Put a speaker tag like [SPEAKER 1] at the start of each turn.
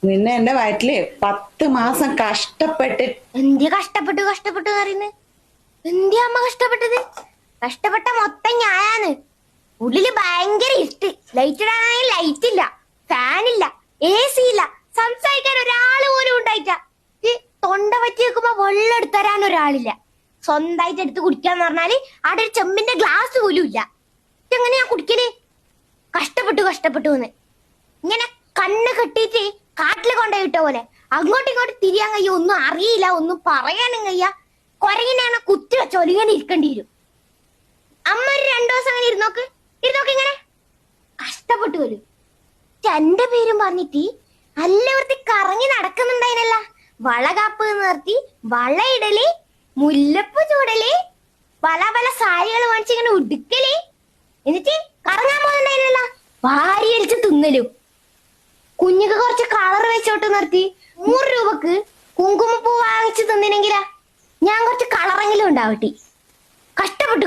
[SPEAKER 1] നിന്നെ എന്റെ വയറ്റില് 10 മാസം കഷ്ടപ്പെട്ട്.
[SPEAKER 2] എന്തിയാ കഷ്ടപ്പെട്ടു പറയുന്നത്? എന്തിയാ അമ്മ കഷ്ടപ്പെട്ടത്? കഷ്ടപ്പെട്ട മൊത്തം ഞാനാണ്. ഉള്ളില് ഭയങ്കര ഇരുട്ട്. ലൈറ്റ് ഇടാനാണെങ്കിൽ ലൈറ്റ് ഇല്ല, ഫാനില്ല, AC ഇല്ല, സംസാരിക്കാൻ ഒരാള് പോലും ഉണ്ടായിട്ട. തൊണ്ട പറ്റി വെക്കുമ്പോ വെള്ളം എടുത്തരാൻ ഒരാളില്ല. സ്വന്തമായിട്ട് എടുത്ത് കുടിക്കാന്ന് പറഞ്ഞാല് അവിടെ ഒരു ചെമ്പിന്റെ ഗ്ലാസ് പോലും ഇല്ല. എങ്ങനെ ഞാൻ കുടിക്കല്? കഷ്ടപ്പെട്ടു ഇങ്ങനെ കണ്ണ് കെട്ടിയിട്ട് കാട്ടില് കൊണ്ടുപോയിട്ട പോലെ അങ്ങോട്ടും ഇങ്ങോട്ടും തിരിയാൻ കഴിയ, ഒന്നും അറിയില്ല, ഒന്നും പറയാനും കഴിയ. കൊരങ്ങിനാണ് കുത്തി വെച്ചോലെ ഇങ്ങനെ ഇരിക്കേണ്ടി വരും. അമ്മ ഒരു 2 ദിവസം അങ്ങനെ ഇരുന്നോക്ക് ഇങ്ങനെ കഷ്ടപ്പെട്ടു വരും. എന്റെ പേരും പറഞ്ഞിട്ട് എല്ലാവർത്തി കറങ്ങി നടക്കുന്നുണ്ടായിനല്ല. വളകാപ്പ് നിർത്തി, വളയിടല്, മുല്ലപ്പൂ ചൂടല്, പല സാരികൾ വാങ്ങിച്ചിങ്ങനെ ഉടുക്കല്, എന്നിട്ട് കറങ്ങാൻ പോകുന്നുണ്ടായിനല്ല. വാരി അടിച്ച് തിന്നലും. കുഞ്ഞിക്ക് കുറച്ച് കളർ വെച്ചോട്ട് നിർത്തി 100 രൂപക്ക് കുങ്കുമപ്പൂ വാങ്ങിച്ചു തന്നിനെങ്കിലാ ഞാൻ കുറച്ച് കളറെങ്കിലും ഉണ്ടാവട്ടെ. കഷ്ടപ്പെട്ടു